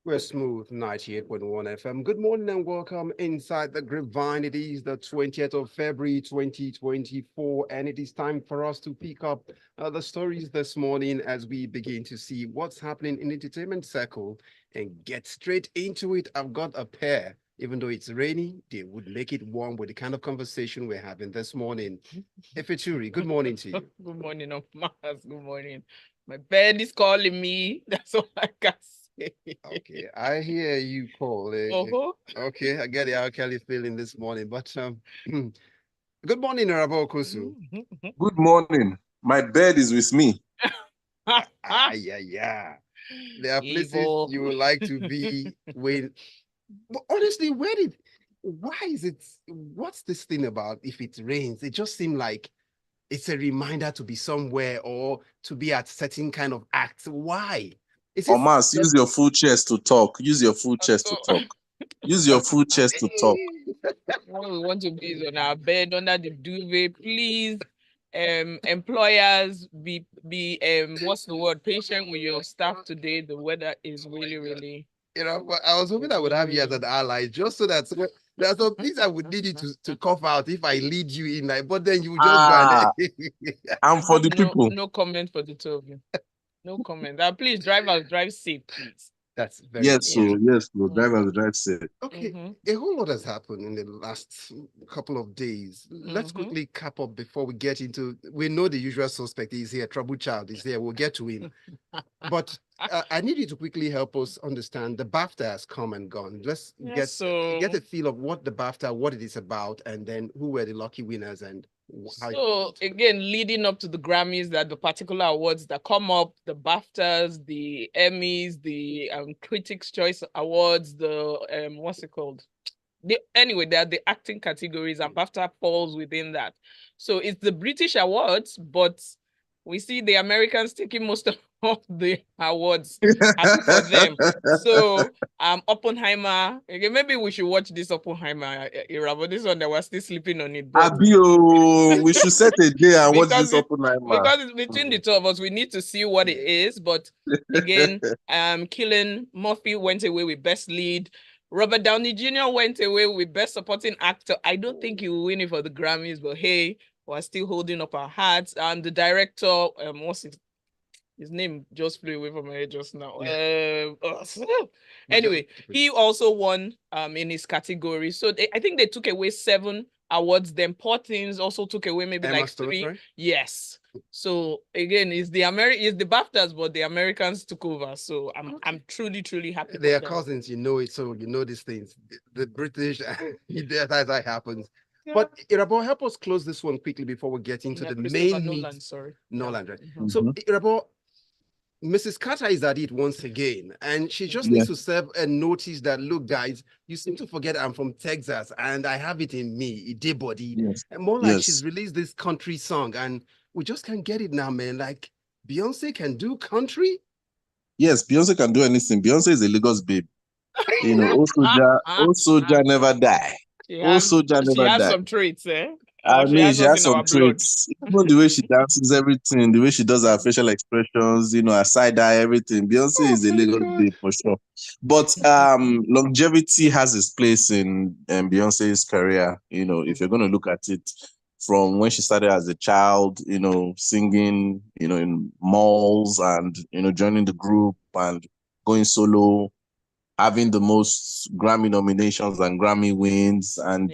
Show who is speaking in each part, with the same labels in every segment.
Speaker 1: We're smooth 98.1 FM. Good morning and welcome inside the Grapevine. It is the 20th of February 2024, and it is time for us to pick up the stories this morning as we begin to see what's happening in the entertainment circle and get straight into it. I've got a pair. Even though it's rainy, they would make it warm with the kind of conversation we're having this morning. Efeture, good morning to you.
Speaker 2: Good morning, Mars. Good morning. My bed is calling me. That's all I can say.
Speaker 1: Okay, I hear you call. Okay, I get how Kelly feeling this morning, but good morning, Irabor Okosun.
Speaker 3: Good morning. My bed is with me.
Speaker 1: Yeah. There are places
Speaker 2: Evil.
Speaker 1: you would like to be when. But honestly, why is it? What's this thing about? If it rains, it just seems like it's a reminder to be somewhere or to be at certain kind of acts. Why? Is it
Speaker 3: Omas, use your full chest to talk. Use your full chest to talk. Use your full chest to talk.
Speaker 2: All we want to be is on our bed under the duvet. Please, employers, be what's the word? Patient with your staff today. The weather is really.
Speaker 1: But I was hoping I would have you as an ally, just so that there are some things I would need you to cough out if I lead you in, like, but then you would just go
Speaker 3: I'm for the people.
Speaker 2: No comment for the two of you. No comment. Please, drivers, drive safe, please.
Speaker 1: That's very
Speaker 3: yes, drivers drive safe.
Speaker 1: Okay, a whole lot has happened in the last couple of days. Let's quickly cap up before we get into. We know the usual suspect is here. Trouble child is here. We'll get to him. But I need you to quickly help us understand the BAFTA has come and gone. Let's get a feel of what the BAFTA, what it is about, and then who were the lucky winners and how.
Speaker 2: So again, leading up to the Grammys, that the particular awards that come up, the BAFTAs, the Emmys, the Critics' Choice Awards, the what's it called? Anyway, they are the acting categories, and BAFTA falls within that. So it's the British awards, but we see the Americans taking most of the awards. Happy for them. So Oppenheimer. Again, maybe we should watch this Oppenheimer era, but this one that we're still sleeping on it. But
Speaker 3: we should set a day and watch this Oppenheimer.
Speaker 2: Because it's between the two of us, we need to see what it is. But again, Cillian Murphy went away with Best Lead. Robert Downey Jr. went away with Best Supporting Actor. I don't think he will win it for the Grammys, but hey, we're still holding up our hearts. And the director, his name just flew away from my head just now. Anyway, he also won in his category. So I think they took away 7 awards. Then Poor Things also took away maybe
Speaker 1: Emma
Speaker 2: like
Speaker 1: Stone,
Speaker 2: 3.
Speaker 1: right?
Speaker 2: Yes. So again, it's the BAFTAs, but the Americans took over. So I'm truly happy.
Speaker 1: They are cousins, you know it, so you know these things. The British, that's how it happens. Yeah. But Irabor, help us close this one quickly before we get into the main
Speaker 2: Nolan, sorry.
Speaker 1: Nolan, right? So Irabor, Mrs. Carter is at it once again, and she just needs to serve a notice that, look, guys, you seem to forget I'm from Texas and I have it in me, body.
Speaker 3: Yes.
Speaker 1: And more like she's released this country song and we just can't get it now, man. Like, Beyonce can do country?
Speaker 3: Yes, Beyonce can do anything. Beyonce is a Lagos babe. Old soldier never die. Old soldier never die.
Speaker 2: She has some traits, eh?
Speaker 3: I mean, she has some traits. Even the way she dances, everything, the way she does her facial expressions, her side eye, everything. Beyonce is a Lagos babe for sure. But longevity has its place in Beyonce's career. If you're going to look at it from when she started as a child, singing, in malls and, joining the group and going solo, having the most Grammy nominations and Grammy wins, and,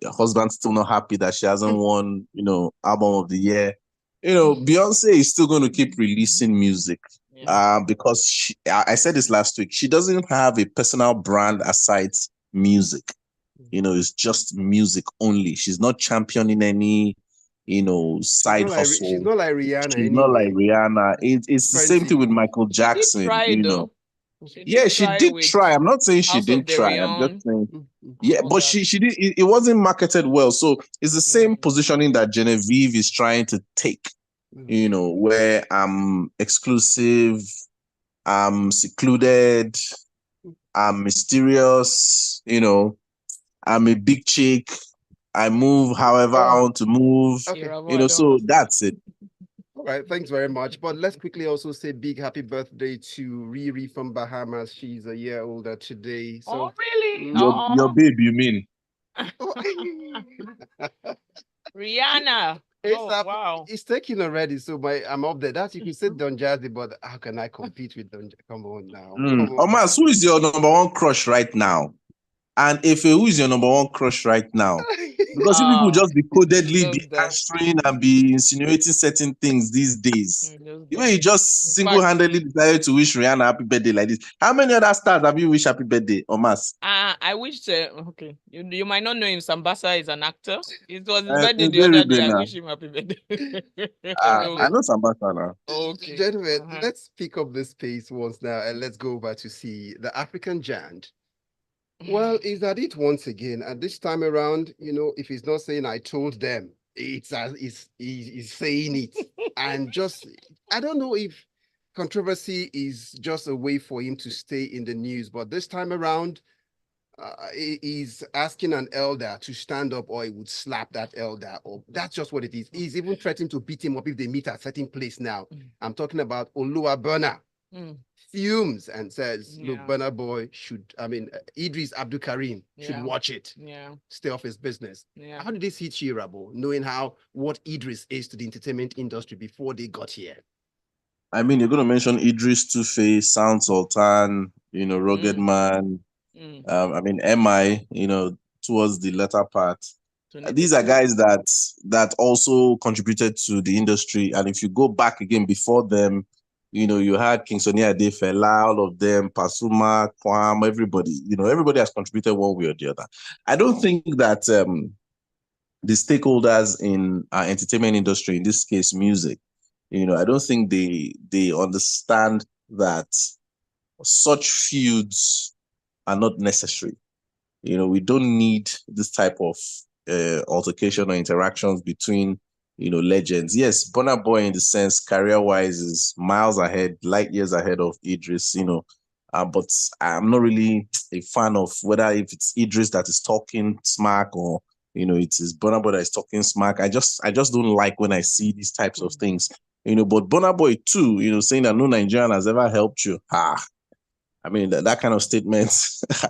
Speaker 3: her husband's still not happy that she hasn't won, album of the year. Beyonce is still going to keep releasing music because I said this last week, she doesn't have a personal brand aside music. It's just music only. She's not championing any, side hustle.
Speaker 1: She's not like Rihanna.
Speaker 3: She's not like Rihanna. It's the same thing with Michael Jackson.
Speaker 2: She did try, though.
Speaker 3: She did try. I'm not saying she didn't try. I'm just saying, but she did. It wasn't marketed well. So it's the same positioning that Genevieve is trying to take. Where I'm exclusive, I'm secluded, I'm mysterious. I'm a big chick. I move however I want to move.
Speaker 1: Okay.
Speaker 3: So that's it.
Speaker 1: Right, thanks very much. But let's quickly also say big happy birthday to Riri from Bahamas. She's a year older today. So
Speaker 2: Oh, really?
Speaker 3: Your babe, you mean?
Speaker 2: Rihanna. Wow.
Speaker 1: It's taking already. So I'm up there. That's you can say Don Jazzy, but how can I compete with Don? Come on now. Come on.
Speaker 3: Omas, who is your number one crush right now? And who is your number one crush right now? Because you people just be codedly be answering and be insinuating certain things these days. The way you just single-handedly decided to wish Rihanna happy birthday like this. How many other stars have you wished happy birthday, Omas?
Speaker 2: I wish okay. You might not know him. Sambasa is an actor. It was his birthday the other day. I wish him happy birthday.
Speaker 3: I know Sambasa now.
Speaker 1: Okay. Gentlemen, let's pick up this pace once now and let's go over to see the African giant. Well, is that it once again? And this time around, if he's not saying I told them, he's saying it. And just, I don't know if controversy is just a way for him to stay in the news, but this time around, he's asking an elder to stand up or he would slap that elder. Or that's just what it is. He's even threatening to beat him up if they meet at a certain place now. I'm talking about Burna. Fumes and says, look, Burna Boy Eedris Abdul Karim should watch it. Stay off his business. How did this hit you, Irabor, knowing what Eedris is to the entertainment industry before they got here?
Speaker 3: I mean, you're going to mention Eedris, Two-Face, Sound Sultan, Rugged Man. MI, towards the latter part. These are guys that also contributed to the industry. And if you go back again before them, you had King Sunny Ade, Fela, all of them, Pasuma, Kwam, everybody. Everybody has contributed one way or the other. I don't think that the stakeholders in our entertainment industry, in this case, music, I don't think they understand that such feuds are not necessary. We don't need this type of altercation or interactions between legends. Yes, Burna Boy in the sense career-wise is miles ahead, light years ahead of Eedris, but I'm not really a fan of whether if it's Eedris that is talking smack or it is Burna Boy that is talking smack. I just don't like when I see these types of things. But Burna Boy too, saying that no Nigerian has ever helped you. I mean, that kind of statement,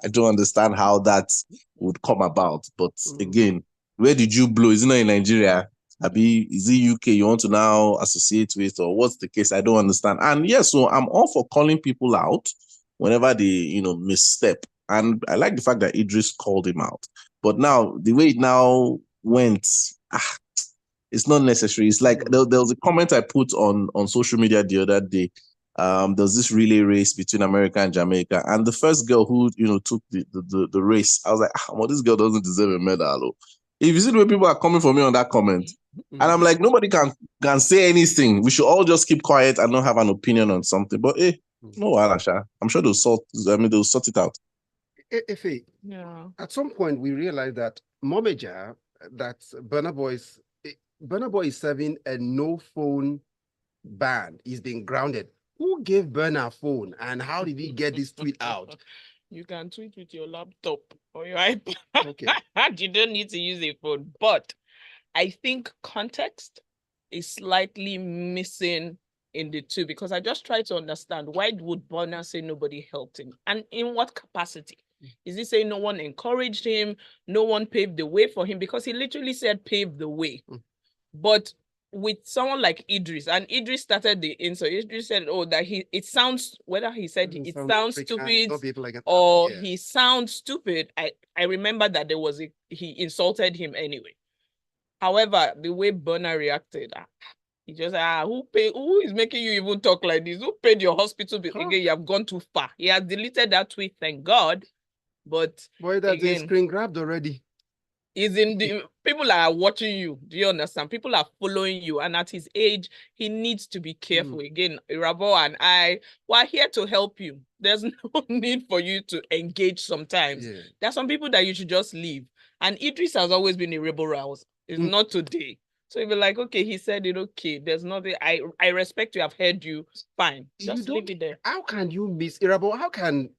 Speaker 3: I don't understand how that would come about. But again, where did you blow? Is it not in Nigeria? Is it UK you want to now associate with, or what's the case? I don't understand. And yes, so I'm all for calling people out whenever they, misstep. And I like the fact that Eedris called him out. But now, the way it now went, it's not necessary. It's like there was a comment I put on social media the other day. There was this relay race between America and Jamaica, and the first girl who took the race, I was like, well, this girl doesn't deserve a medal. If you see the way people are coming for me on that comment, and I'm like, nobody can say anything. We should all just keep quiet and not have an opinion on something. But no, Alasha, I'm sure they'll sort it out.
Speaker 1: Efe, at some point we realized that Momeja, that Burna Boy is serving a no phone ban. He's been grounded. Who gave Burna a phone and how did he get this tweet out?
Speaker 2: You can tweet with your laptop or your iPad. Okay. You don't need to use a phone. But I think context is slightly missing in the two, because I just try to understand, why would Burna say nobody helped him? And in what capacity? Is he saying no one encouraged him? No one paved the way for him? Because he literally said pave the way. But with someone like Eedris, and Eedris started the insult. Eedris said, that it sounds, whether he said it sounds stupid or he sounds stupid. I remember that he insulted him anyway. However, the way Burna reacted, he just said, who is making you even talk like this? Who paid your hospital bill? Again, you have gone too far. He has deleted that tweet, thank God. But
Speaker 1: boy, that's a screen grabbed already.
Speaker 2: People are watching you. Do you understand? People are following you, and at his age, he needs to be careful. Again, Irabor and we're here to help you. There's no need for you to engage sometimes. There are some people that you should just leave. And Eedris has always been a rebel rouse. It's not today. So you'll be like, okay, he said it, okay. There's nothing. I respect you. I've heard you. Fine. Just leave it there.
Speaker 1: How can you miss Irabor? How can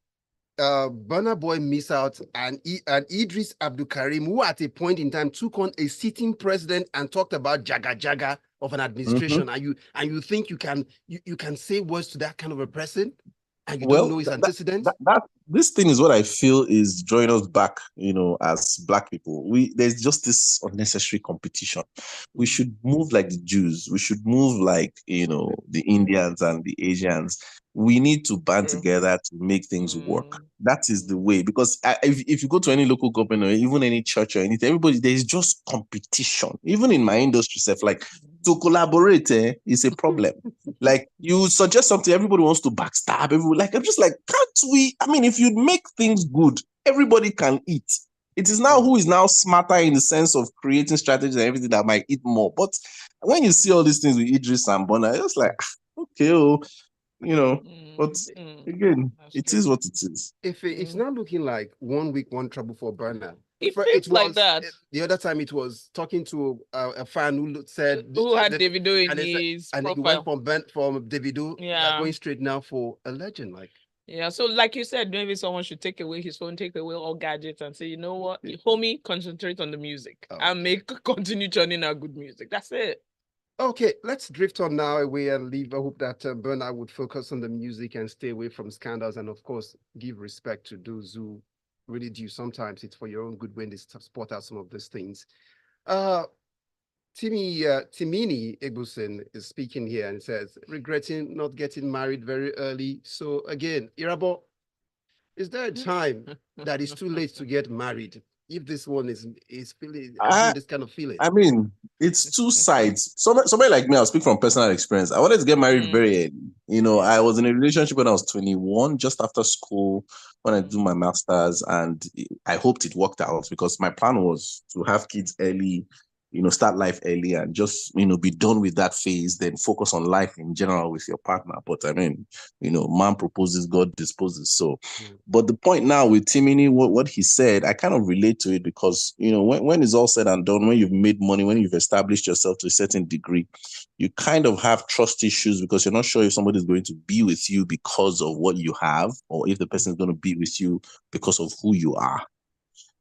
Speaker 1: Burna Boy miss out and Eedris Abdul Karim, who at a point in time took on a sitting president and talked about Jaga Jaga of an administration, and you think you can say words to that kind of a person, and you don't know his antecedents.
Speaker 3: This thing is what I feel is drawing us back, as Black people. There's just this unnecessary competition. We should move like the Jews. We should move like, the Indians and the Asians. We need to band together to make things work. That is the way. Because if you go to any local government or even any church or anything, everybody, there is just competition. Even in my industry stuff, like to collaborate is a problem. Like you suggest something, everybody wants to backstab everybody. Like I'm just like, can't we? I mean, if you make things good, everybody can eat. It is now who is now smarter in the sense of creating strategies and everything that might eat more. But when you see all these things with Eedris and Burna, it's like, okay, but again, it is what it is.
Speaker 1: If it's not looking like 1 week, one trouble for Burna.
Speaker 2: It was like that.
Speaker 1: The other time it was talking to a fan who said
Speaker 2: who had Davido in his
Speaker 1: and
Speaker 2: profile.
Speaker 1: he went from Davido, going straight now for a legend. Like,
Speaker 2: yeah, so like you said, maybe someone should take away his phone, take away all gadgets, and say, you know what, homie, concentrate on the music and continue churning out good music. That's it.
Speaker 1: Okay, let's drift on now away and leave. I hope that Burna would focus on the music and stay away from scandals, and of course, give respect to those who really do. Sometimes it's for your own good when they spot out some of these things. Timini Egusin is speaking here and says, regretting not getting married very early. So again, Irabor, is there a time that is too late to get married? If this one is feeling this kind of feeling.
Speaker 3: I mean, it's two sides. Somebody like me, I'll speak from personal experience. I wanted to get married very early. I was in a relationship when I was 21, just after school, when I do my master's, and I hoped it worked out because my plan was to have kids early, start life early and just, be done with that phase, then focus on life in general with your partner. But I mean, man proposes, God disposes. So, but the point now with Timini, what he said, I kind of relate to it because, when it's all said and done, when you've made money, when you've established yourself to a certain degree, you kind of have trust issues because you're not sure if somebody is going to be with you because of what you have, or if the person is going to be with you because of who you are.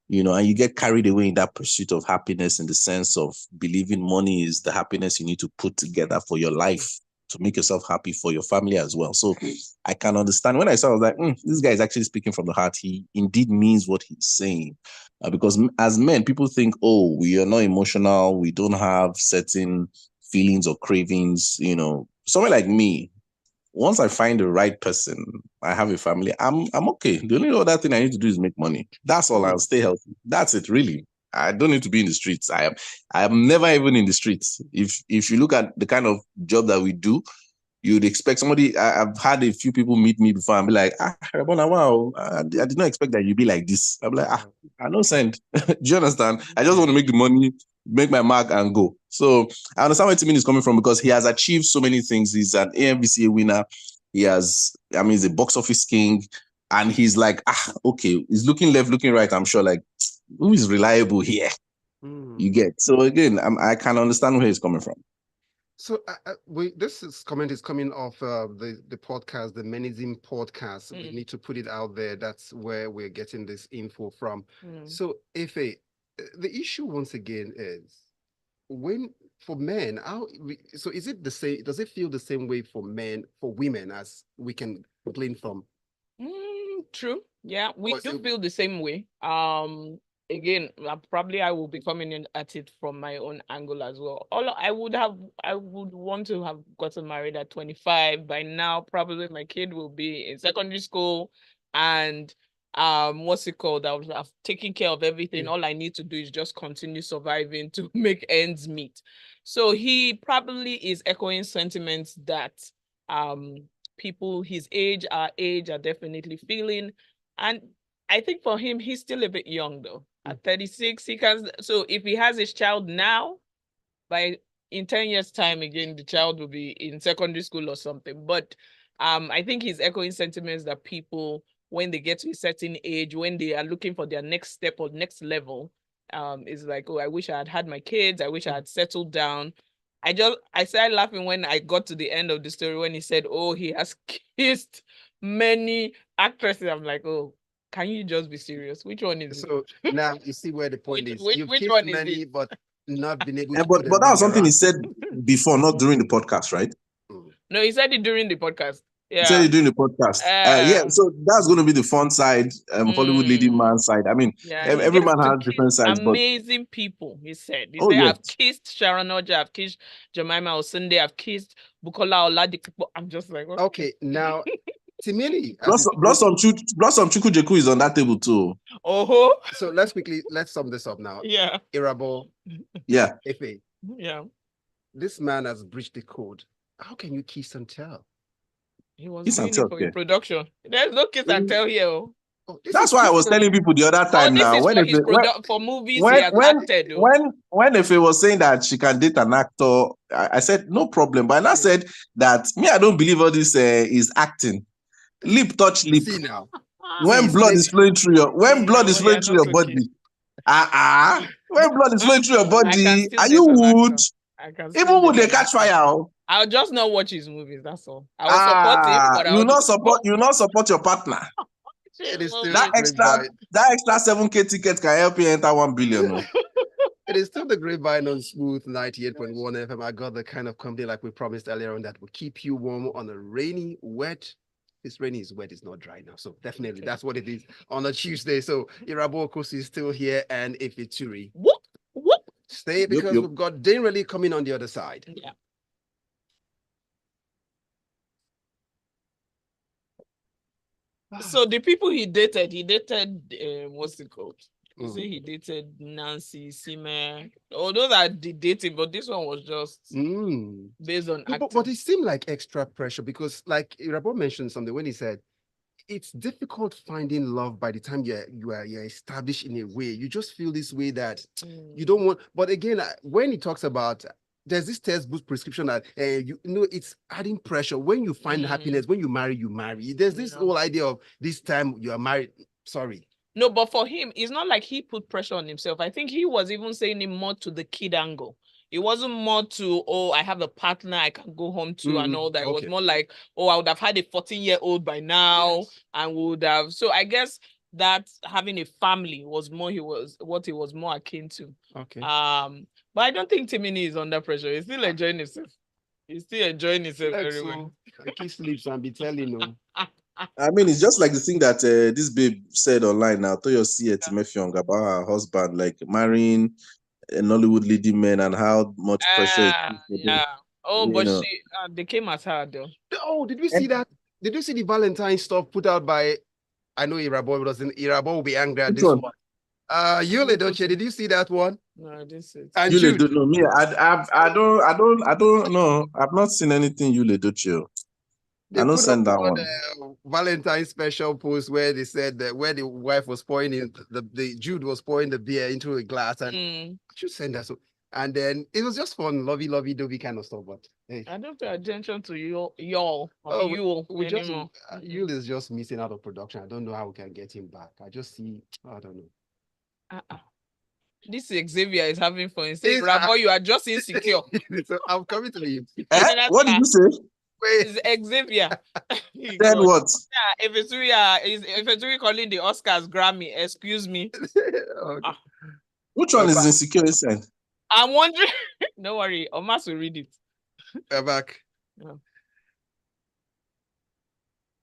Speaker 3: And you get carried away in that pursuit of happiness in the sense of believing money is the happiness you need to put together for your life to make yourself happy for your family as well. So I can understand. When I saw, I was like, this guy is actually speaking from the heart. He indeed means what he's saying. Because as men, people think, we are not emotional. We don't have certain feelings or cravings. Someone like me, once I find the right person, I have a family, I'm okay. The only other thing I need to do is make money. That's all. I'll stay healthy. That's it, really. I don't need to be in the streets. I am never even in the streets. If you look at the kind of job that we do, you'd expect somebody. I've had a few people meet me before and be like, wow, I did not expect that you'd be like this. I'm like, I don't send. Do you understand? I just want to make the money, make my mark and go. So I understand where Timini is coming from because he has achieved so many things. He's an AMVCA winner. He's a box office king. And he's like, okay, he's looking left, looking right. I'm sure, like, who is reliable here? You get. So again, I can understand where he's coming from.
Speaker 1: So this comment is coming off the podcast, the Menism podcast. We need to put it out there. That's where we're getting this info from. So the issue once again is for men, so is it the same? Does it feel the same way for women as we can glean from?
Speaker 2: True. Yeah, we do feel the same way. Again, probably I will be coming in at it from my own angle as well. I would want to have gotten married at 25. By now, probably my kid will be in secondary school, and what's it called? I've taken care of everything. All I need to do is just continue surviving to make ends meet. So he probably is echoing sentiments that people his age, our age, are definitely feeling. And I think for him, he's still a bit young though. At 36, he can. So if he has his child now, in 10 years' time, again, the child will be in secondary school or something. But I think he's echoing sentiments that people, when they get to a certain age, when they are looking for their next step or next level, is like, I wish I had my kids. I wish I had settled down. I started laughing when I got to the end of the story when he said, he has kissed many actresses. I'm like, can you just be serious? Which one is
Speaker 1: it? So now you see where the point is.
Speaker 2: Which one many, is it?
Speaker 1: But not been able to
Speaker 3: But
Speaker 1: put a
Speaker 3: that was
Speaker 1: ring
Speaker 3: something he
Speaker 1: around.
Speaker 3: said before, not during the podcast, right?
Speaker 2: No, he said it during the podcast.
Speaker 3: He said
Speaker 2: Yeah.
Speaker 3: it during the podcast. Yeah, so that's going to be the fun side, Hollywood leading man side. I mean,
Speaker 2: Yeah,
Speaker 3: every man has
Speaker 2: kiss
Speaker 3: different sides, but
Speaker 2: amazing people. He said,
Speaker 3: oh, yes.
Speaker 2: I've kissed Sharon Oja, I've kissed Jemima Osunde, I've kissed Bukola Oladipo. I'm just like,
Speaker 1: Okay, now Timili.
Speaker 3: Blossom Chukwujeku is on that table too.
Speaker 2: Oh,
Speaker 1: So let's sum this up now.
Speaker 2: yeah.
Speaker 1: Irabor.
Speaker 3: Yeah.
Speaker 1: Efe.
Speaker 2: Yeah.
Speaker 1: This man has breached the code. How can you kiss and tell?
Speaker 2: He was
Speaker 3: Kiss
Speaker 2: doing
Speaker 3: and
Speaker 2: it
Speaker 3: tell,
Speaker 2: for
Speaker 3: yeah.
Speaker 2: his production. There's no kiss and tell here. Oh.
Speaker 3: That's why I was telling people the other time
Speaker 2: this
Speaker 3: now.
Speaker 2: is
Speaker 3: When
Speaker 2: for his for movies he has acted.
Speaker 3: When Efe was saying that she can date an actor, I said no problem. But I said that me, I don't believe all this is acting. Lip touch lip.
Speaker 1: See now.
Speaker 3: When blood is flowing through your body. When blood is flowing through your body, are you wood? Even would they catch fire?
Speaker 2: I'll just not watch his movies. That's all. I will support him, but
Speaker 3: you not support your partner.
Speaker 1: It is still
Speaker 3: that extra 7K ticket can help you enter 1 billion. No?
Speaker 1: It is still the Grapevine on Smooth 98.1 FM. I got the kind of company like we promised earlier on that will keep you warm on a rainy, wet. It's rainy, is wet, it's not dry now. So definitely that's what it is on a Tuesday. So Irabor Okosun is still here and Efeture.
Speaker 2: Whoop.
Speaker 1: Stay because we've got Dane really coming on the other side.
Speaker 2: Yeah. So the people he dated, what's it called? You say he dated Nancy, Sime. Oh, those are the dating, but this one was just based on acting.
Speaker 1: But it seemed like extra pressure because, like Irabor mentioned something when he said, it's difficult finding love by the time you're established in a way. You just feel this way that you don't want. But again, when he talks about there's this textbook prescription that it's adding pressure. When you find happiness, when you marry, you marry. There's this whole idea of this time you are married. Sorry.
Speaker 2: No, but for him, it's not like he put pressure on himself. I think he was even saying it more to the kid angle. It wasn't more to, I have a partner I can go home to and all that. It was more like, I would have had a 14-year-old by now and would have. So I guess that having a family was more what he was more akin to.
Speaker 1: Okay.
Speaker 2: But I don't think Timini is under pressure. He's still enjoying himself. Very well.
Speaker 1: He sleeps and be telling you.
Speaker 3: I mean, it's just like the thing that this babe said online now. Toyosi Etimefyong about her husband, like marrying a Nollywood leading man and how much pressure it is.
Speaker 2: Yeah. Oh, but they came at her though.
Speaker 1: Oh, did we see that? Did you see the Valentine stuff put out by? I know Irabor doesn't. Irabor will be angry at this one. Yule Doghudje, did you see that one?
Speaker 2: No, I didn't see it.
Speaker 3: And Yule don't know me. I don't know. I've not seen anything Yule Doghudje.
Speaker 1: They
Speaker 3: I don't send that one.
Speaker 1: Valentine special post where they said that where the wife was pouring in the Jude was pouring the beer into a glass and I should send that. So and then it was just fun, lovey-dovey kind of stuff. But hey,
Speaker 2: I don't pay attention to y'all.
Speaker 1: Yule is just missing out of production. I don't know how we can get him back. I just see. I don't know.
Speaker 2: This Xavier is having fun. He says, Irabor, you are just insecure.
Speaker 1: So I'm coming to him.
Speaker 3: What did you say?
Speaker 2: It's Xavier.
Speaker 3: Then what?
Speaker 2: Yeah, Efeture calling the Oscars Grammy. Excuse me.
Speaker 1: Okay.
Speaker 3: Which one is insecure?
Speaker 2: I'm wondering. Don't worry, Omas will read it.
Speaker 1: We're back.
Speaker 2: Yeah.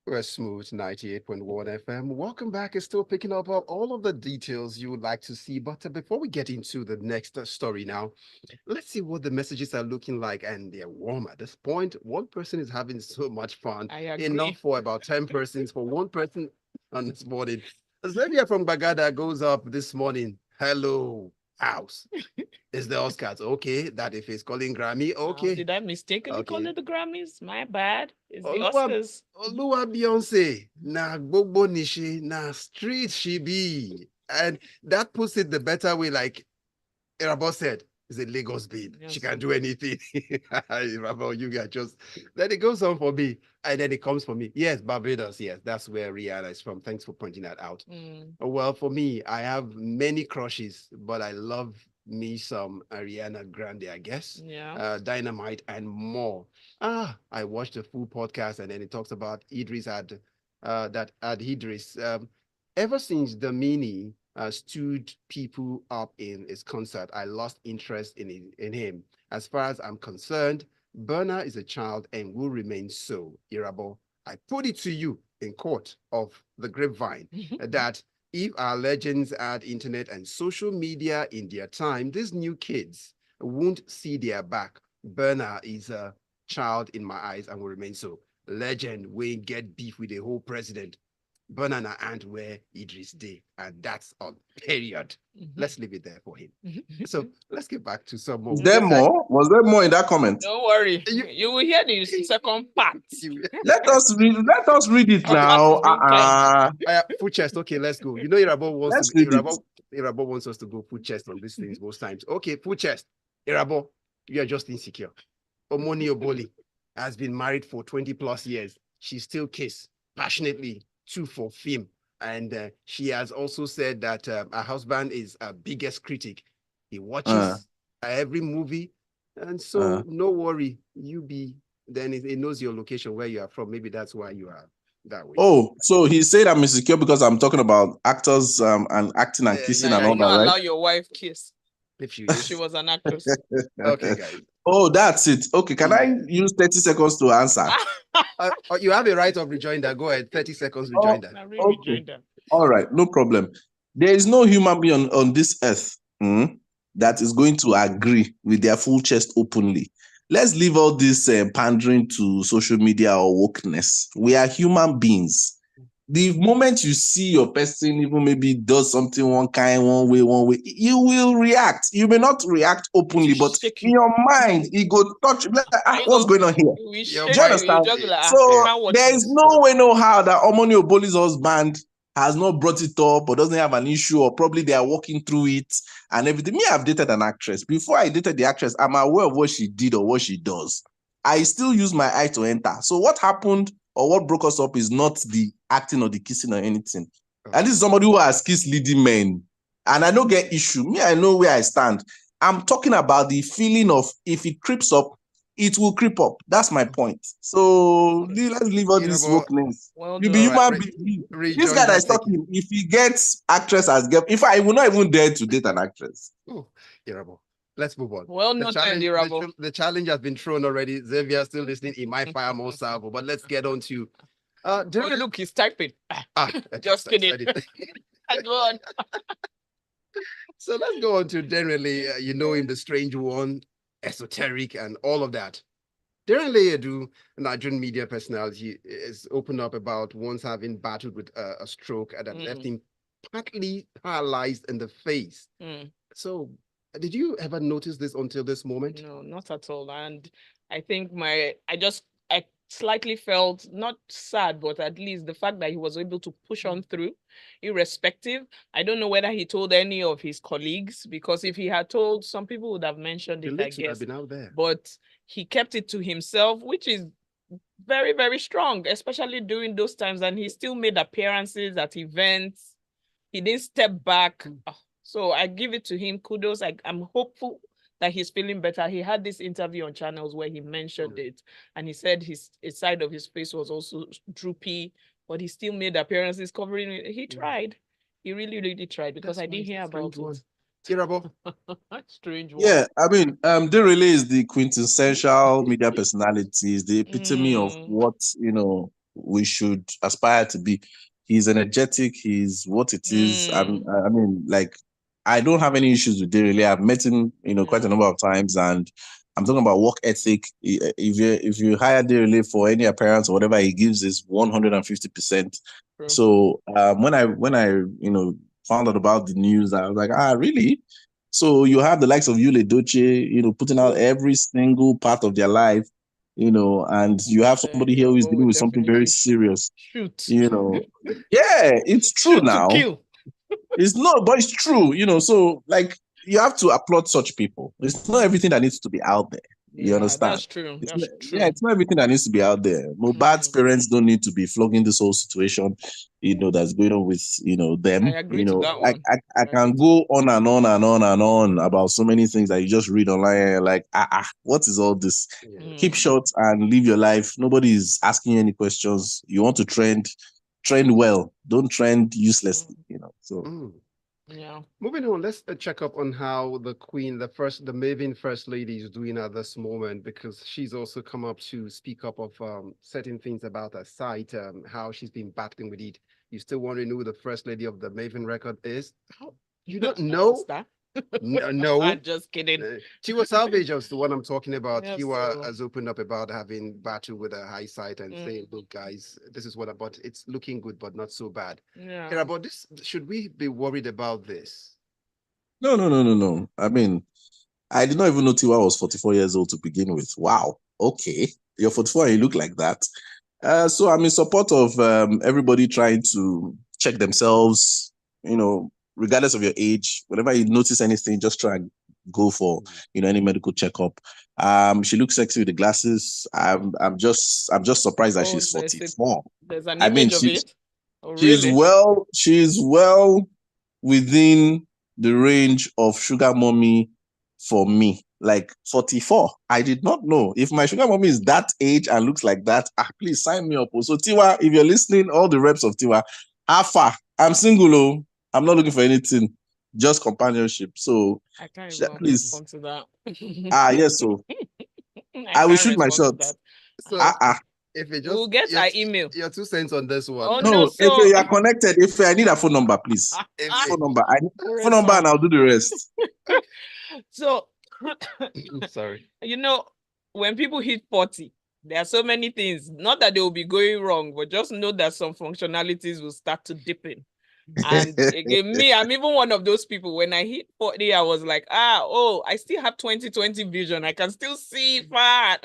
Speaker 1: We're Smooth 98.1 FM. Welcome back. It's still picking up all of the details you would like to see. But before we get into the next story now, let's see what the messages are looking like. And they're warm at this point. One person is having so much fun.
Speaker 2: I agree.
Speaker 1: Enough for about 10 persons for one person on this morning. Xavier from Bagada goes up this morning. Hello, house. It's the Oscars. Okay, that if it's calling Grammy, okay.
Speaker 2: Did I mistakenly call it the Grammys? My bad. It's the Oscars.
Speaker 1: Oluwa Beyonce, na gbogbo nishi, na street she be. And that puts it the better way, like Irabor said, is a Lagos babe. Yes. She can do anything. Irabor, you guys just, then it goes on for me. And then it comes for me. Yes, Barbados, yes, that's where Rihanna is from. Thanks for pointing that out. Well, for me, I have many crushes, but I love me some Ariana Grande, I guess.
Speaker 2: Yeah.
Speaker 1: Dynamite and more. I watched the full podcast and then it talks about Eedris Ever since the mini, stood people up in his concert. I lost interest in him. As far as I'm concerned, Burna is a child and will remain so. Irabor, I put it to you in court of the Grapevine that if our legends had internet and social media in their time, these new kids won't see their back. Burna is a child in my eyes and will remain so. Legend will get beef with the whole president. Burna and where Eedris day, and that's on period. Let's leave it there for him. So let's get back to some more.
Speaker 3: Was there more? Was there more in that comment?
Speaker 2: Don't worry, you will hear the second part.
Speaker 3: Let us read it now.
Speaker 1: Full chest. Okay, let's go. You know, Irabor wants us to go full chest on these things most times. Okay, full chest. Irabor, you are just insecure. Omoni Oboli has been married for 20 plus years. She still kiss passionately too for film. And she has also said that her husband is her biggest critic. He watches every movie. And so no worry, then it knows your location, where you are from. Maybe that's why you are that way.
Speaker 3: Oh, so he said I'm insecure because I'm talking about actors and acting and kissing and all that, right?
Speaker 2: Allow your wife kiss. If she was an actress.
Speaker 1: Okay, guys.
Speaker 3: Oh, that's it. Okay, can I use 30 seconds to answer?
Speaker 1: You have a right of rejoinder. Go ahead, 30 seconds rejoinder.
Speaker 3: Okay. All right, no problem. There is no human being on this earth that is going to agree with their full chest openly. Let's leave all this pandering to social media or wokeness. We are human beings. The moment you see your person even maybe does something one way, you will react. You may not react openly, but in your mind, it go touch. What's going on here? Do you understand? So there is no way, no how that Omoni Oboli's husband has not brought it up or doesn't have an issue, or probably they are walking through it and everything. Me, I've dated an actress. Before I dated the actress, I'm aware of what she did or what she does. I still use my eye to enter. So what happened or what broke us up is not the acting or the kissing or anything. And this is somebody who has kissed leading men. And I don't get issue. Me, I know where I stand. I'm talking about the feeling of if it creeps up, it will creep up. That's my point. So let's leave all this wokeness. You be human being. This guy that's talking, if he gets actress as girl, if I will not even dare to date an actress.
Speaker 1: Oh, Irabor. Let's move on.
Speaker 2: Well, the
Speaker 1: challenge has been thrown already. Xavier still listening. He might fire more salvo, but let's get on to.
Speaker 2: Look, he's typing. Just kidding. Go on.
Speaker 1: So let's go on to Denrele. You know him, the strange one, esoteric, and all of that. Denrele Edu, Nigerian media personality, is opened up about once having battled with a stroke that left him partly paralyzed in the face. So. Did you ever notice this until this moment?
Speaker 2: No, not at all. And I think I slightly felt not sad, but at least the fact that he was able to push on through, irrespective. I don't know whether he told any of his colleagues, because if he had told, some people would have mentioned it, I guess.
Speaker 1: Have been out there.
Speaker 2: But he kept it to himself, which is very, very strong, especially during those times. And he still made appearances at events. He didn't step back. So I give it to him. Kudos. I'm hopeful that he's feeling better. He had this interview on channels where he mentioned it, and he said his side of his face was also droopy, but he still made appearances covering it. He tried. He really, really tried, because I didn't hear about it. Strange one.
Speaker 3: Yeah, I mean, Denrele is the quintessential media personality, is the epitome of what we should aspire to be. He's energetic. He's what it is. I mean, like, I don't have any issues with Denrele. I've met him, quite a number of times, and I'm talking about work ethic. If you hire Denrele for any appearance or whatever he gives is 150%. So when I found out about the news, I was like, really? So you have the likes of Yule Doghudje, putting out every single part of their life, and you have somebody here who is dealing with something very serious.
Speaker 2: Shoot.
Speaker 3: Yeah, it's true now. It's not, but it's true, so like you have to applaud such people. It's not everything that needs to be out there. You understand?
Speaker 2: That's true.
Speaker 3: Yeah, it's not everything that needs to be out there. Mohbad's parents don't need to be flogging this whole situation, that's going on with, them.
Speaker 2: I agree to that one.
Speaker 3: I can go on and on and on and on about so many things that you just read online. Like, what is all this? Keep short and live your life. Nobody is asking you any questions. You want to trend well. Don't trend uselessly, So.
Speaker 2: Yeah.
Speaker 1: Moving on, let's check up on how the Maven First Lady is doing at this moment, because she's also come up to speak up of certain things about her site, how she's been battling with it. You still want to know who the First Lady of the Maven record is? You don't know? No.
Speaker 2: I'm just kidding.
Speaker 1: Tiwa Salvage is the one I'm talking about.
Speaker 2: Yeah,
Speaker 1: Tiwa
Speaker 2: so-
Speaker 1: has opened up about having battle with a high site and saying, look, guys, this is what about it's looking good, but not so bad.
Speaker 2: Yeah.
Speaker 1: Irabor, should we be worried about this?
Speaker 3: No. I mean, I did not even know Tiwa was 44 years old to begin with. Wow. Okay. You're 44 and you look like that. So I'm in support of everybody trying to check themselves, regardless of your age. Whenever you notice anything, just try and go for, any medical checkup. She looks sexy with the glasses. I'm just surprised that she's 44.
Speaker 2: There's an image of it. Oh, really?
Speaker 3: She's well within the range of sugar mommy for me. Like 44. I did not know. If my sugar mommy is that age and looks like that, please sign me up. So Tiwa, if you're listening, all the reps of Tiwa, Alpha, I'm single. I'm not looking for anything, just companionship. So
Speaker 2: I can't even
Speaker 3: please
Speaker 2: respond to that.
Speaker 3: yes, so I will shoot my shot.
Speaker 1: So if it just
Speaker 2: we'll get our email.
Speaker 1: Your 2 cents on this one.
Speaker 2: Oh,
Speaker 3: no, if you are connected, if I need a phone number, please. Phone number. I need phone number and I'll do the rest.
Speaker 2: So
Speaker 1: sorry.
Speaker 2: When people hit 40, there are so many things. Not that they will be going wrong, but just know that some functionalities will start to dip in. And again, I'm even one of those people. When I hit 40, I was like, I still have 20/20 vision. I can still see far.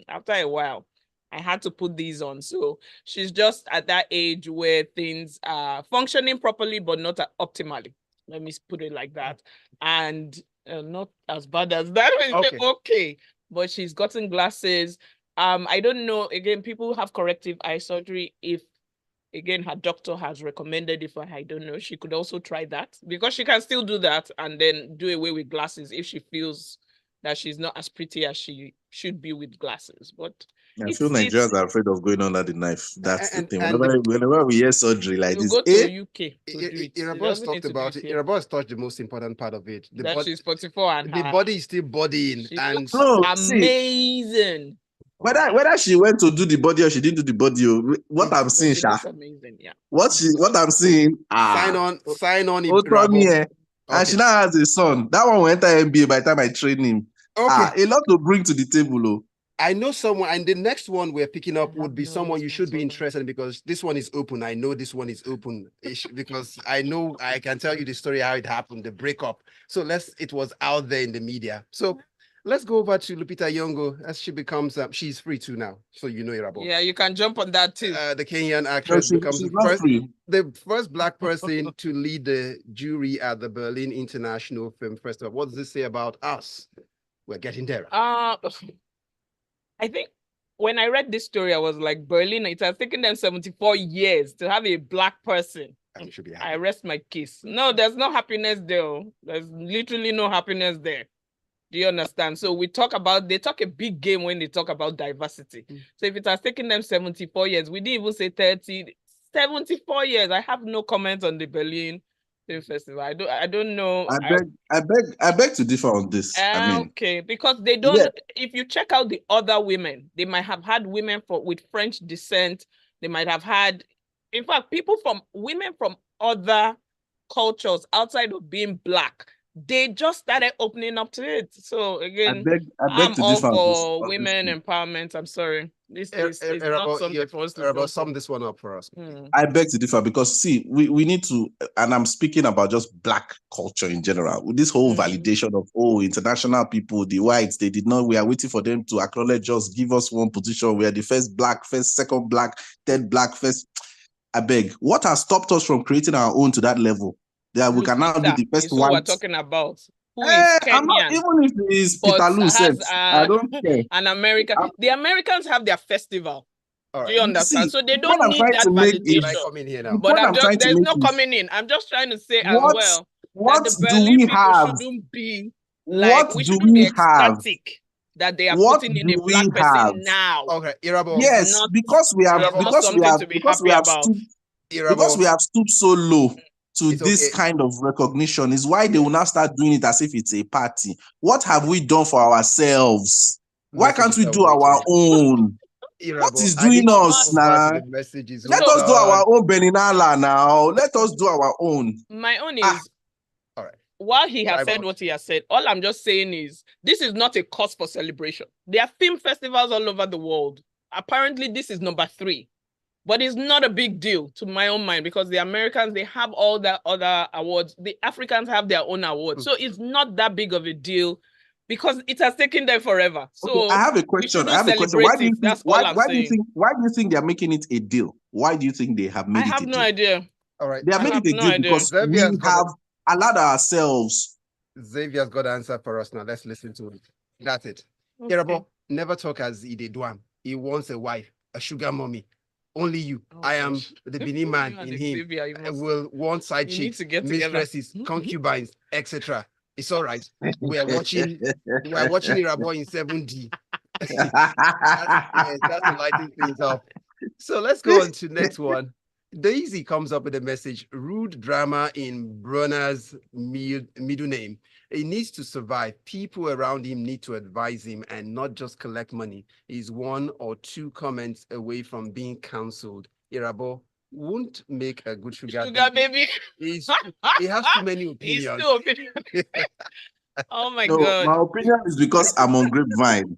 Speaker 2: After a while, I had to put these on. So she's just at that age where things are functioning properly, but not optimally. Let me put it like that. And not as bad as that. Okay. But she's gotten glasses. I don't know. Again, people have corrective eye surgery. If again her doctor has recommended it for her, I don't know. She could also try that, because she can still do that and then do away with glasses if she feels that she's not as pretty as she should be with glasses. But
Speaker 3: I feel Nigerians are afraid of going under the knife. That's the thing. Whenever we hear surgery like this,
Speaker 2: go to UK.
Speaker 1: Irabor talked about it. Irabor has touched the most important part of it.
Speaker 2: She's 44 and
Speaker 1: the body is still bodying, and
Speaker 2: amazing.
Speaker 3: Whether she went to do the body or she didn't do the body, what I'm seeing,
Speaker 2: amazing, yeah.
Speaker 3: What I'm seeing,
Speaker 1: sign on.
Speaker 3: And she now has a son. That one will enter MBA by the time I train him. Okay. A lot to bring to the table.
Speaker 1: I know someone, and the next one we're picking up would be someone you should be interested in, because this one is open. I know this one is open because I know I can tell you the story, how it happened, the breakup. So it was out there in the media. So let's go over to Lupita Nyong'o as she becomes, she's free too now. So Irabor.
Speaker 2: Yeah, you can jump on that too.
Speaker 1: The Kenyan actress becomes the first Black person to lead the jury at the Berlin International Film Festival. What does this say about us? We're getting there.
Speaker 2: I think when I read this story, I was like, Berlin, it has taken them 74 years to have a Black person. I rest my case. No, there's no happiness there. There's literally no happiness there. Do you understand? So they talk a big game when they talk about diversity. So if it has taken them 74 years, we didn't even say 30, 74 years. I have no comment on the Berlin Film Festival. I don't know.
Speaker 3: I beg to differ on this.
Speaker 2: Okay, because they don't. Yeah. If you check out the other women, they might have had women with French descent. They might have had, in fact, women from other cultures outside of being Black. They just started opening up to it. So again, I'm all for women empowerment. I'm sorry. This is not something for us to
Speaker 1: sum this one up for us.
Speaker 3: I beg to differ, because see, we need to, and I'm speaking about just Black culture in general, with this whole validation of international people, the whites, we are waiting for them to acknowledge us, give us one position. We are the first Black, second Black, third Black, first. I beg, what has stopped us from creating our own to that level? That we can now be the first white.
Speaker 2: We're talking about who is Kenyan.
Speaker 3: Even if it is Peter Lu said, I don't care.
Speaker 2: An American. The Americans have their festival. Right. Do you understand? So they don't need that validation. But there's no coming in. I'm just trying to say as well.
Speaker 3: What do we have?
Speaker 2: Shouldn't be like, we shouldn't be ecstatic that they are putting in a Black person now.
Speaker 1: Okay, Irabor.
Speaker 3: Yes, because we have stooped so low. to
Speaker 1: It's
Speaker 3: this
Speaker 1: okay.
Speaker 3: kind of recognition is why they will now start doing it as if it's a party. What have we done for ourselves? Why can't
Speaker 1: Messages
Speaker 3: we
Speaker 1: are
Speaker 3: do our
Speaker 1: waiting.
Speaker 3: own? What
Speaker 1: Irabor,
Speaker 3: is
Speaker 1: I
Speaker 3: doing
Speaker 1: need to
Speaker 3: us
Speaker 1: move back to
Speaker 3: now?
Speaker 1: the messages.
Speaker 3: Let
Speaker 1: Hold
Speaker 3: us do
Speaker 1: on.
Speaker 3: our own Beninala now. Let us do our own.
Speaker 2: My own
Speaker 3: Ah.
Speaker 2: is,
Speaker 1: All right.
Speaker 2: while he has
Speaker 1: Time
Speaker 2: said
Speaker 1: out.
Speaker 2: what he has said, all I'm just saying is this is not a cause for celebration. There are film festivals all over the world. Apparently, this is number 3. But it's not a big deal to my own mind because the Americans, they have all the other awards. The Africans have their own awards. So it's not that big of a deal because it has taken them forever. So
Speaker 3: Okay, I have a
Speaker 2: we
Speaker 3: question.
Speaker 2: shouldn't
Speaker 3: I have a question.
Speaker 2: celebrate it. That's all I'm saying.
Speaker 3: Why do you think they are making it a deal? Why do you think they have made
Speaker 2: I
Speaker 3: it
Speaker 2: have
Speaker 3: a
Speaker 2: no
Speaker 3: deal?
Speaker 2: idea.
Speaker 1: All right.
Speaker 3: They have
Speaker 2: I
Speaker 3: made
Speaker 2: have
Speaker 3: it a
Speaker 2: no
Speaker 3: deal
Speaker 2: idea.
Speaker 3: because we
Speaker 1: Xavier's got
Speaker 3: have allowed ourselves.
Speaker 1: Xavier's got the answer for us now. Let's listen to it. That's it.
Speaker 2: Okay.
Speaker 1: Irabor, never talk as he did one. He wants a wife, a sugar mommy. Only you.
Speaker 2: Oh,
Speaker 1: I am
Speaker 2: gosh.
Speaker 1: the Benin man
Speaker 2: You and
Speaker 1: in
Speaker 2: the
Speaker 1: him.
Speaker 2: Xavier, you must-
Speaker 1: Will want side
Speaker 2: you need
Speaker 1: chicks,
Speaker 2: to get together.
Speaker 1: mistresses, concubines, etc. It's all right. We are watching Irabor in 7D. That's the lighting things up. So let's go on to next one. Daisy comes up with a message: rude drama in Burna's middle name. He needs to survive. People around him need to advise him and not just collect money. He's 1 or 2 comments away from being cancelled. Irabor won't make a good sugar
Speaker 2: baby.
Speaker 1: He has too many
Speaker 2: He's
Speaker 1: opinions.
Speaker 2: too opinion. Oh my
Speaker 3: No,
Speaker 2: God.
Speaker 3: my opinion is because I'm on Grapevine.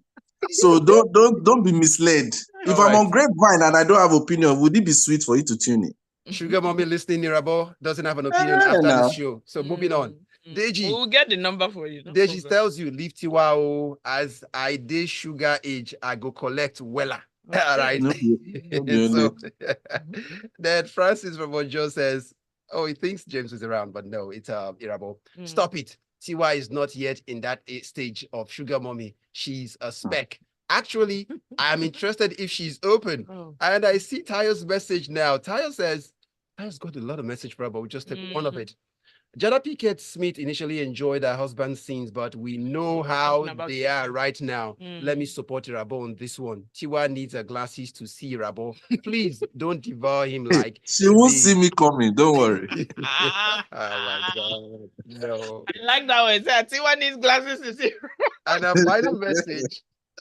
Speaker 3: So don't be misled. If
Speaker 1: All
Speaker 3: I'm
Speaker 1: right.
Speaker 3: on Grapevine and I don't have opinion, would it be sweet for you to tune in?
Speaker 1: Sugar mommy listening, Irabor doesn't have an opinion
Speaker 3: Yeah,
Speaker 1: after
Speaker 3: now.
Speaker 1: this show. So moving on. Deji.
Speaker 2: We'll get the number for you. No
Speaker 1: Deji
Speaker 2: problem.
Speaker 1: tells you, leave Tiwa as I did sugar age, I go collect Wella.
Speaker 2: Okay.
Speaker 1: All right.
Speaker 3: No,
Speaker 1: So then Francis from Ojo says, oh, he thinks James was around, but no, it's Irabor. Stop it. Tiwa is not yet in that stage of sugar mommy. She's a speck. Actually, I'm interested if she's open.
Speaker 2: Oh.
Speaker 1: And I see Tayo's message now. Tayo says, Tayo's got a lot of message, bro, but we'll just take one of it. Jada Pinkett Smith initially enjoyed her husband's scenes, but we know how they are right now. Let me support Irabor on this one. Tiwa needs her glasses to see Irabor. Please don't devour him like
Speaker 3: she won't see me coming. Don't worry.
Speaker 1: Oh my God. No.
Speaker 2: I like that one. Tiwa needs glasses to see.
Speaker 1: And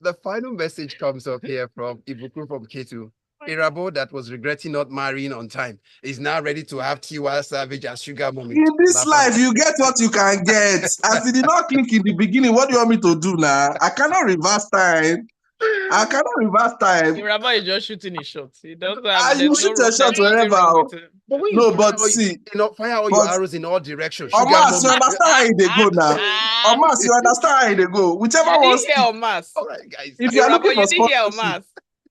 Speaker 1: the final message comes up here from Ibuku from K2. Irabor that was regretting not marrying on time is now ready to have Tiwa Savage as sugar mommy.
Speaker 3: In this life, you get what you can get. As it did not click in the beginning, what do you want me to do now? I cannot reverse time.
Speaker 2: Irabor is just shooting his shots. He doesn't have
Speaker 3: you shoot a shot wherever.
Speaker 1: Fire all your arrows in all directions.
Speaker 3: Omas, you understand how they go now. Omas, you understand how they go. Whichever one.
Speaker 1: All right, guys.
Speaker 3: If you are looking for
Speaker 2: sponsorship,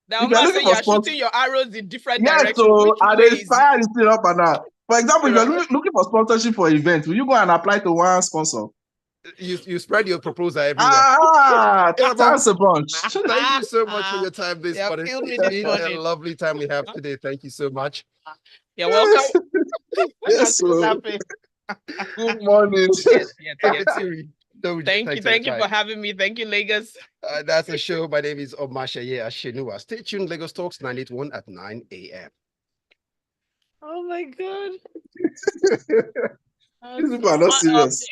Speaker 2: you are shooting your arrows in different directions.
Speaker 3: So and they fire the thing up and down. For example, if you're looking for sponsorship for an event, will you go and apply to one sponsor?
Speaker 1: You spread your proposal everywhere.
Speaker 3: That's a bunch.
Speaker 1: Thank you so much for your time this morning. It's been a lovely time we have today. Thank you so much.
Speaker 2: You're welcome.
Speaker 3: Yes, good morning.
Speaker 2: Yes. Thank you for having me. Thank you, Lagos.
Speaker 1: That's a show. My name is Omatseye Atsenuwa. Stay tuned. Lagos Talks 981 at 9 a.m.
Speaker 2: Oh my God.
Speaker 3: These people are not serious.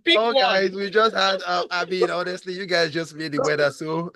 Speaker 2: Pick one.
Speaker 1: Guys, we just had, honestly, you guys just made the weather so